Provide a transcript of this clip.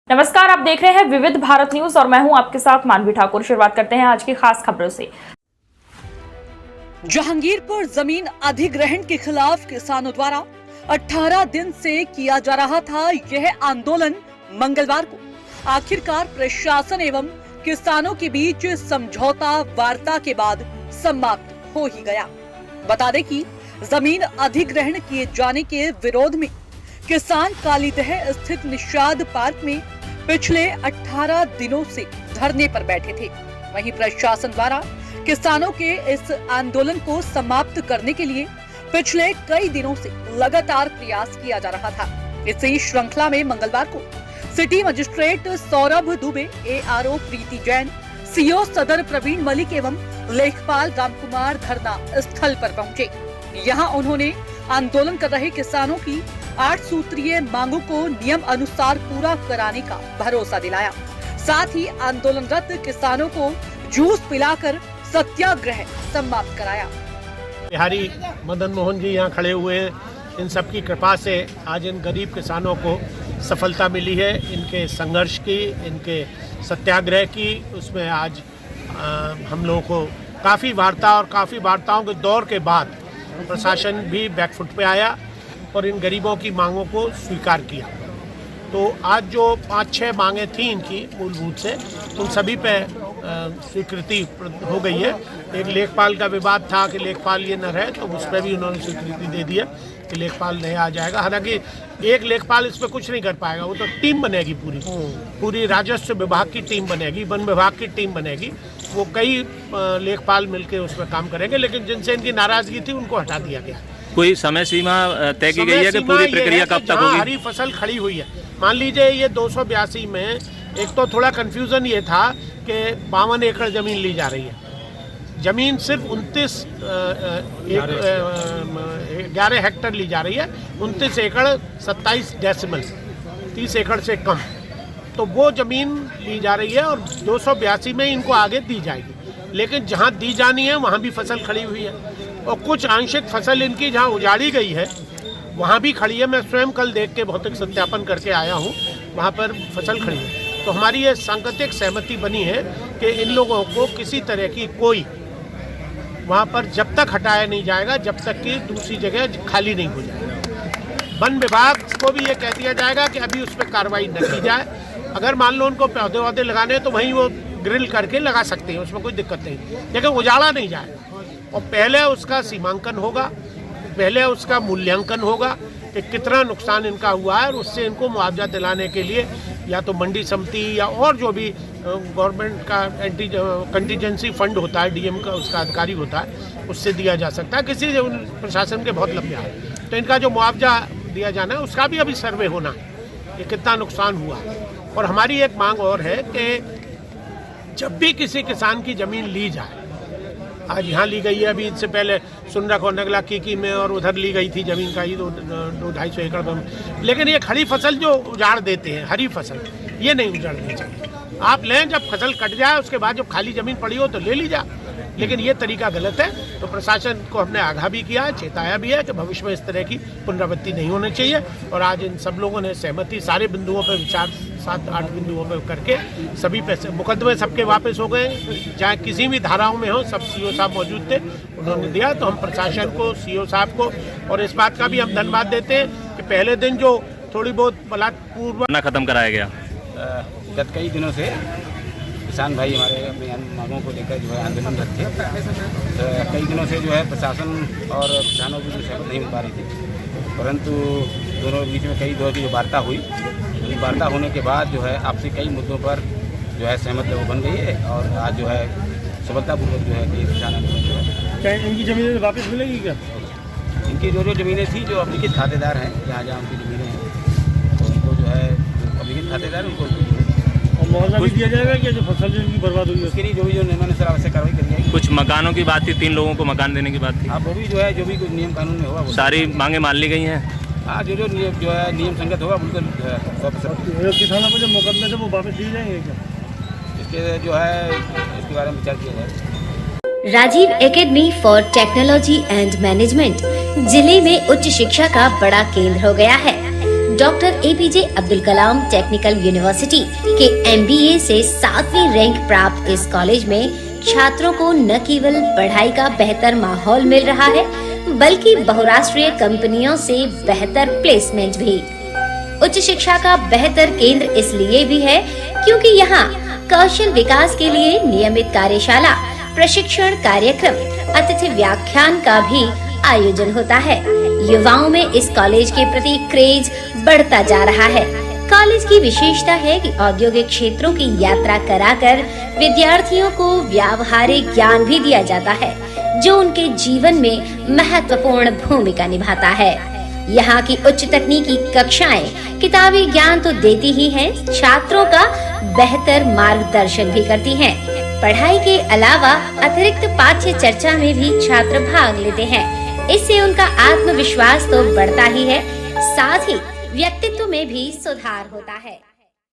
नमस्कार, आप देख रहे हैं विविध भारत न्यूज और मैं हूं आपके साथ मानवी ठाकुर। शुरुआत करते हैं आज की खास खबरों से। जहांगीरपुर जमीन अधिग्रहण के खिलाफ किसानों द्वारा 18 दिन से किया जा रहा था यह आंदोलन मंगलवार को आखिरकार प्रशासन एवं किसानों के बीच समझौता वार्ता के बाद समाप्त हो ही गया। बता दें कि जमीन अधिग्रहण किए जाने के विरोध में किसान कालीदह स्थित निषाद पार्क में पिछले 18 दिनों से धरने पर बैठे थे। वहीं प्रशासन द्वारा किसानों के इस आंदोलन को समाप्त करने के लिए पिछले कई दिनों से लगातार प्रयास किया जा रहा था। इसी श्रृंखला में मंगलवार को city magistrate Saurabh Dubey, ARO प्रीति जैन, CO सदर प्रवीण मलिक एवं लेखपाल रामकुमार धरना स्थल पर पहुंचे। यहां उन्होंने आंदोलन कर रहे किसानों की 8 सूत्रीय मांगों को नियम अनुसार पूरा कराने का भरोसा दिलाया। साथ ही आंदोलनरत किसानों को जूस पिलाकर सत्याग्रह समाप्त कराया। बिहारी मदन मोहन जी यहाँ खड़े हुए हैं। इन सब की कृपा से आज इन गरीब किसानों को सफलता मिली है। इनके संघर्ष की, इनके सत्याग्रह की, उसमें आज हम लोगों को काफ़ी वार्ता और काफ़ी वार्ताओं के दौर के बाद प्रशासन भी बैकफुट पे आया और इन गरीबों की मांगों को स्वीकार किया। तो आज जो 5-6 मांगें थी इनकी मूलभूत से, उन सभी पे स्वीकृति हो गई है। एक लेखपाल का विवाद था कि लेखपाल ये न रहे, तो उस पर भी उन्होंने स्वीकृति दे दी है कि लेखपाल नहीं आ जाएगा। हालांकि एक लेखपाल इस पर कुछ नहीं कर पाएगा, वो तो टीम बनेगी, पूरी राजस्व विभाग की टीम बनेगी, वन विभाग की टीम बनेगी। वो कई लेखपाल मिलकर उस पर काम करेंगे, लेकिन जिनसे इनकी नाराजगी थी उनको हटा दिया गया। कोई समय सीमा तय की गई है कि पूरी प्रक्रिया कब तक होगी? हरी फसल खड़ी हुई है, मान लीजिए ये 282 में एक तो थोड़ा कंफ्यूजन ये था कि 52 एकड़ जमीन ली जा रही है। जमीन सिर्फ 11 हेक्टर ली जा रही है, 29 एकड़ 27 डेसिमल, 30 एकड़ से कम। तो वो जमीन ली जा रही है और 282 में इनको आगे दी जाएगी। लेकिन जहाँ दी जानी है वहाँ भी फसल खड़ी हुई है और कुछ आंशिक फसल इनकी जहाँ उजाड़ी गई है वहाँ भी खड़ी है। मैं स्वयं कल देख के भौतिक सत्यापन करके आया हूँ, वहाँ पर फसल खड़ी है। तो हमारी ये सांकेतिक सहमति बनी है कि इन लोगों को किसी तरह की कोई वहाँ पर जब तक हटाया नहीं जाएगा जब तक कि दूसरी जगह खाली नहीं हो जाएगा। वन विभाग को भी ये कह दिया जाएगा कि अभी उस पर कार्रवाई न की जाए। अगर मान लो उनको पौधे वौधे लगाने हैं तो वहीं वो ग्रिल करके लगा सकते हैं, उसमें कोई दिक्कत नहीं, लेकिन उजाड़ा नहीं जाएगा। और पहले उसका सीमांकन होगा, पहले उसका मूल्यांकन होगा कि कितना नुकसान इनका हुआ है और उससे इनको मुआवजा दिलाने के लिए या तो मंडी समिति या और जो भी गवर्नमेंट का कंटीजेंसी फंड होता है, DM का उसका अधिकारी होता है, उससे दिया जा सकता है। किसी प्रशासन के बहुत लंबे है, तो इनका जो मुआवजा दिया जाना है उसका भी अभी सर्वे होना है कि कितना नुकसान हुआ। और हमारी एक मांग और है कि जब भी किसी किसान की ज़मीन ली जाए, आज यहाँ ली गई है, अभी इससे पहले सुनरख और नगला कीकी में और उधर ली गई थी ज़मीन का ही 200-250 एकड़ में। लेकिन ये खड़ी फसल जो उजाड़ देते हैं, हरी फसल, ये नहीं उजाड़नी चाहिए। आप लें, जब फसल कट जाए उसके बाद जब खाली ज़मीन पड़ी हो तो ले लीजिए, लेकिन ये तरीका गलत है। तो प्रशासन को हमने आगाह भी किया है, चेताया भी है कि भविष्य में इस तरह की पुनरावृत्ति नहीं होनी चाहिए। और आज इन सब लोगों ने सहमति सारे बिंदुओं पर विचार 7-8 बिंदुओं पर करके सभी पैसे मुकदमे सबके वापस हो गए, चाहे किसी भी धाराओं में हो। सब CO साहब मौजूद थे, उन्होंने दिया। तो हम प्रशासन को, CO साहब को और इस बात का भी हम धन्यवाद देते हैं कि पहले दिन जो थोड़ी बहुत बलात्पूर्वक खत्म कराया गया। गत कई दिनों से किसान भाई हमारे अपनी मांगों को लेकर जो है आंदोलनरत थे। कई दिनों से जो है प्रशासन और किसानों की जो सहमति नहीं हो पा रही थी, परंतु दोनों बीच में कई दौर की जो वार्ता हुई, वार्ता होने के बाद जो है आपसी कई मुद्दों पर जो है सहमति वो बन गई है और आज जो है सफलतापूर्वक जो है कि किसान क्या इनकी ज़मीनें वापस मिलेगी क्या? इनकी जो ज़मीनें थी, जो अभिलिखित खातेदार हैं, जहाँ उनकी ज़मीनें हैं, तो उनको जो है अभिलिखित खातेदार उनको मुआवजा भी दिया जाएगा क्या जो फसल जो इनकी बर्बाद हुई है उसके लिए जो भी जो नियमानुसार आवश्यक कार्रवाई करी जाएगी। कुछ मकानों की बात थी, 3 लोगों को मकान देने की बात थी। आप वो भी जो है जो भी कुछ नियम कानून में होगा सारी मांगे मान ली गई हैं। हाँ, जो नियम जो है नियम संगत होगा बिल्कुल 100%। किसानों को जो मुकदमे थे वो वापस लिए जाएंगे क्या? इसके जो है इसके बारे में विचार किया जाए। Rajiv Academy for Technology and Management जिले में उच्च शिक्षा का बड़ा केंद्र हो गया है। Doctor APJ Abdul Kalam technical university के MBA से 7वीं रैंक प्राप्त इस कॉलेज में छात्रों को न केवल पढ़ाई का बेहतर माहौल मिल रहा है, बल्कि बहुराष्ट्रीय कंपनियों से बेहतर प्लेसमेंट भी। उच्च शिक्षा का बेहतर केंद्र इसलिए भी है क्योंकि यहाँ कौशल विकास के लिए नियमित कार्यशाला, प्रशिक्षण कार्यक्रम, अतिथि व्याख्यान का भी आयोजन होता है। युवाओं में इस कॉलेज के प्रति क्रेज बढ़ता जा रहा है। कॉलेज की विशेषता है कि औद्योगिक क्षेत्रों की यात्रा कराकर विद्यार्थियों को व्यावहारिक ज्ञान भी दिया जाता है, जो उनके जीवन में महत्वपूर्ण भूमिका निभाता है। यहाँ की उच्च तकनीकी कक्षाएं किताबी ज्ञान तो देती ही हैं, छात्रों का बेहतर मार्गदर्शन भी करती हैं। पढ़ाई के अलावा अतिरिक्त पाठ्य चर्चा में भी छात्र भाग लेते हैं। इससे उनका आत्मविश्वास तो बढ़ता ही है, साथ ही व्यक्तित्व में भी सुधार होता है।